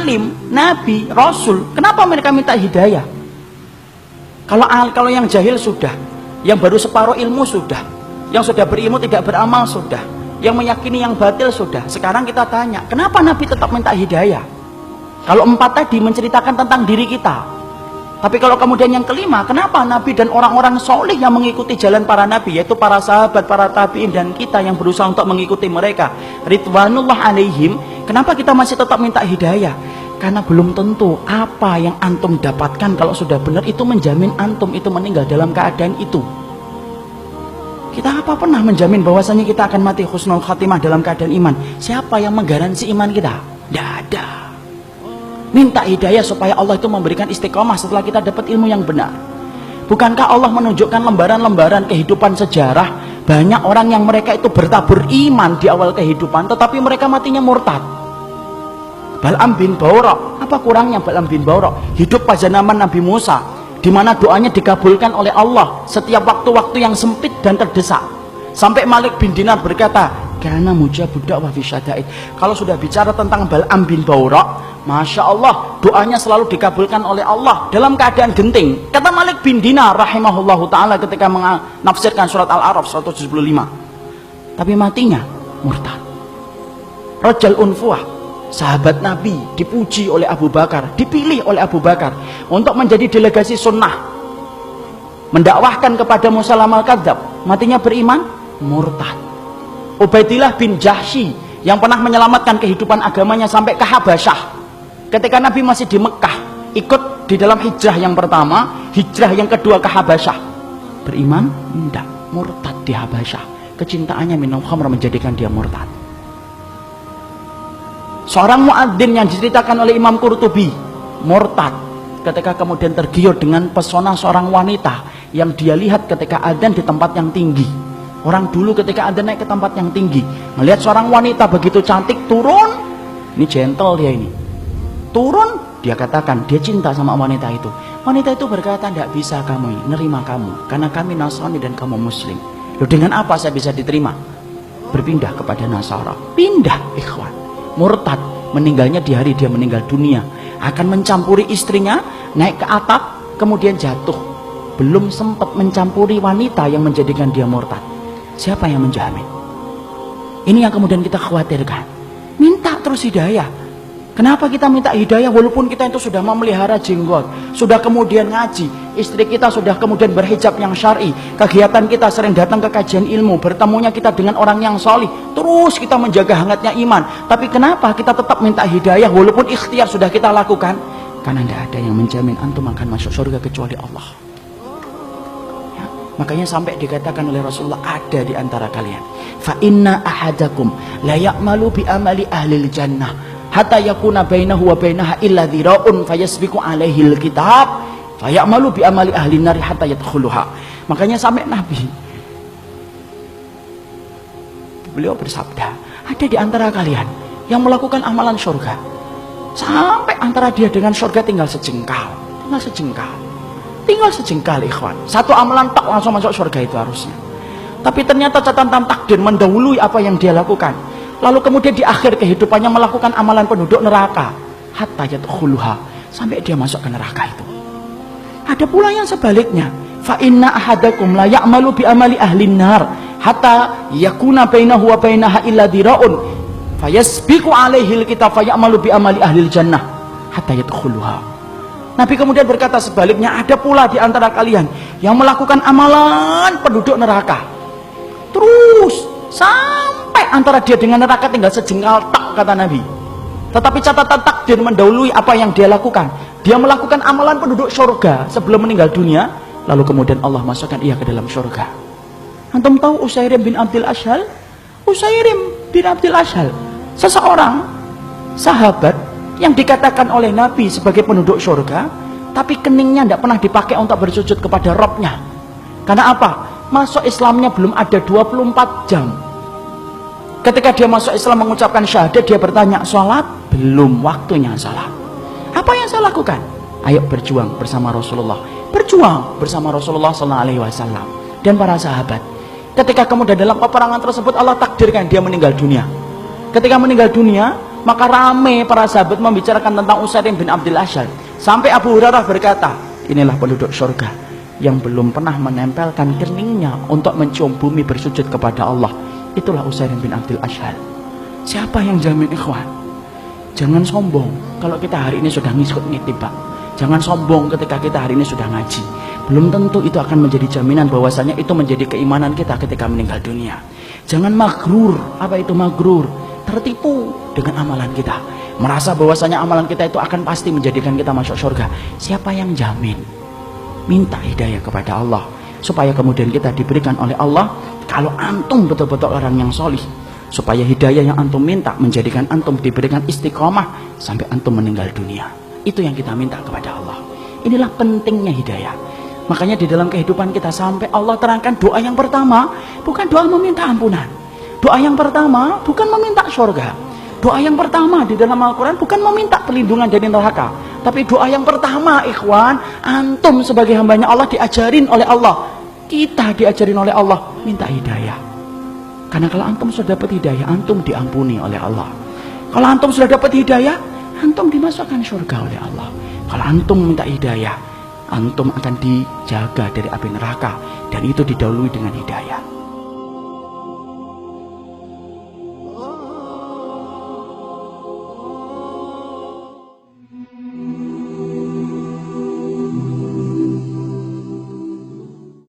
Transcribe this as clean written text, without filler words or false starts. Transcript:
alim, nabi, rasul, kenapa mereka minta hidayah? Kalau yang jahil sudah, yang baru separuh ilmu sudah, yang sudah berilmu tidak beramal sudah, yang meyakini yang batil sudah. Sekarang kita tanya, kenapa nabi tetap minta hidayah? Kalau 4 tadi menceritakan tentang diri kita, tapi kalau kemudian yang kelima, kenapa Nabi dan orang-orang soleh yang mengikuti jalan para Nabi, yaitu para sahabat, para tabi'in, dan kita yang berusaha untuk mengikuti mereka, ridwanullah alaihim, kenapa kita masih tetap minta hidayah? Karena belum tentu apa yang antum dapatkan kalau sudah benar itu menjamin antum itu meninggal dalam keadaan itu. Kita apa pernah menjamin bahwasanya kita akan mati husnul khatimah dalam keadaan iman? Siapa yang menggaransi iman kita? Tidak ada. Minta hidayah supaya Allah itu memberikan istiqomah setelah kita dapat ilmu yang benar. Bukankah Allah menunjukkan lembaran-lembaran kehidupan sejarah, banyak orang yang mereka itu bertabur iman di awal kehidupan, tetapi mereka matinya murtad. Bal'am bin Ba'urah, apa kurangnya Bal'am bin Ba'urah? Hidup pada zaman Nabi Musa, di mana doanya dikabulkan oleh Allah setiap waktu-waktu yang sempit dan terdesak. Sampai Malik bin Dinar berkata, karena mujabud da'wah fi syada'id. Kalau sudah bicara tentang Bal'am bin Ba'urah, Masya Allah, doanya selalu dikabulkan oleh Allah dalam keadaan genting. Kata Malik bin Dinar rahimahullahu ta'ala ketika menafsirkan surat Al-A'raf 175. Tapi matinya murtad. Rajal Unfuah, sahabat Nabi, dipuji oleh Abu Bakar, dipilih oleh Abu Bakar untuk menjadi delegasi sunnah, mendakwahkan kepada Musalam al-Kadzab. Matinya beriman, murtad. Ubaidillah bin Jahsy yang pernah menyelamatkan kehidupan agamanya sampai ke Habasyah. Ketika Nabi masih di Mekah, ikut di dalam hijrah yang pertama, hijrah yang kedua ke Habasyah. Beriman? Tidak, murtad di Habasyah. Kecintaannya minum khamr menjadikan dia murtad. Seorang muadzin yang diceritakan oleh Imam Qurtubi, murtad ketika kemudian tergiur dengan pesona seorang wanita yang dia lihat ketika adzan di tempat yang tinggi. Orang dulu ketika adzan naik ke tempat yang tinggi, melihat seorang wanita begitu cantik turun, ini gentle dia ini. Turun, dia katakan dia cinta sama wanita itu. Wanita itu berkata, tidak bisa kamu ini, nerima kamu, karena kami Nasrani dan kamu Muslim. Loh, dengan apa saya bisa diterima? Berpindah kepada Nasara. Pindah, ikhwan. Murtad, meninggalnya di hari dia meninggal dunia. Akan mencampuri istrinya, naik ke atap, kemudian jatuh. Belum sempat mencampuri wanita yang menjadikan dia murtad. Siapa yang menjamin? Ini yang kemudian kita khawatirkan. Minta terus hidayah. Kenapa kita minta hidayah walaupun kita itu sudah memelihara jenggot, sudah kemudian ngaji, istri kita sudah kemudian berhijab yang syar'i, kegiatan kita sering datang ke kajian ilmu, bertemunya kita dengan orang yang solih, terus kita menjaga hangatnya iman. Tapi kenapa kita tetap minta hidayah walaupun ikhtiar sudah kita lakukan? Karena tidak ada yang menjamin antum akan masuk surga kecuali Allah. Ya, makanya sampai dikatakan oleh Rasulullah, ada di antara kalian, fa inna ahadakum la ya'malu bi amali ahlil jannah hatta yakuna bainahu wa bainaha illa dhira'un fayasbiqu alaihi alkitab fayamalu bi amali ahli nari hatta yadkhuluha. Makanya sampai Nabi beliau bersabda, ada di antara kalian yang melakukan amalan surga sampai antara dia dengan surga tinggal sejengkal, tinggal sejengkal ikhwan. Satu amalan tak langsung masuk surga itu harusnya, tapi ternyata catatan takdir mendahului apa yang dia lakukan. Lalu kemudian di akhir kehidupannya melakukan amalan penduduk neraka hatta yadkhuluha, sampai dia masuk ke neraka itu. Ada pula yang sebaliknya, fa inna ahadakum la ya'malu bi amali ahli nar hatta yakuna bainahu wa bainaha illa dhira'un fayasbiqu alaihi alkitab fayamalu bi amali ahli jannah hatta yadkhuluha. Nabi kemudian berkata sebaliknya, ada pula di antara kalian yang melakukan amalan penduduk neraka terus sampai antara dia dengan neraka tinggal sejengkal tak, kata Nabi. Tetapi catatan takdir mendahului apa yang dia lakukan. Dia melakukan amalan penduduk surga sebelum meninggal dunia, lalu kemudian Allah masukkan ia ke dalam surga. Antum tahu Usairim bin Abdul Ashhal? Usairim bin Abdul Ashhal, seseorang sahabat yang dikatakan oleh Nabi sebagai penduduk surga, tapi keningnya tidak pernah dipakai untuk bersujud kepada Rabbnya. Karena apa? Masuk Islamnya belum ada 24 jam. Ketika dia masuk Islam mengucapkan syahadat, dia bertanya, sholat? Belum waktunya sholat. Apa yang saya lakukan? Ayo berjuang bersama Rasulullah. Berjuang bersama Rasulullah SAW dan para sahabat. Ketika kemudian dalam peperangan tersebut Allah takdirkan dia meninggal dunia. Ketika meninggal dunia, Maka rame para sahabat membicarakan tentang Usair bin Abdul Asyad. Sampai Abu Hurairah berkata, inilah penduduk surga yang belum pernah menempelkan keningnya untuk mencium bumi bersujud kepada Allah. Itulah Usair bin Abdul Asyad. Siapa yang jamin, ikhwan? Jangan sombong kalau kita hari ini sudah ngikut nitib, Pak. Jangan sombong ketika kita hari ini sudah ngaji. Belum tentu itu akan menjadi jaminan bahwasanya itu menjadi keimanan kita ketika meninggal dunia. Jangan magrur. Apa itu magrur? Tertipu dengan amalan kita. Merasa bahwasanya amalan kita itu akan pasti menjadikan kita masuk surga. Siapa yang jamin? Minta hidayah kepada Allah supaya kemudian kita diberikan oleh Allah. Kalau antum betul-betul orang yang solih, supaya hidayah yang antum minta menjadikan antum diberikan istiqomah sampai antum meninggal dunia. Itu yang kita minta kepada Allah. Inilah pentingnya hidayah. Makanya di dalam kehidupan kita sampai Allah terangkan doa yang pertama bukan doa meminta ampunan. Doa yang pertama bukan meminta surga. Doa yang pertama di dalam Al-Quran bukan meminta perlindungan dari neraka. Tapi doa yang pertama, ikhwan, antum sebagai hambanya Allah diajarin oleh Allah. Kita diajarin oleh Allah minta hidayah. Karena kalau antum sudah dapat hidayah, antum diampuni oleh Allah. Kalau antum sudah dapat hidayah, antum dimasukkan surga oleh Allah. Kalau antum minta hidayah, antum akan dijaga dari api neraka. Dan itu didahului dengan hidayah.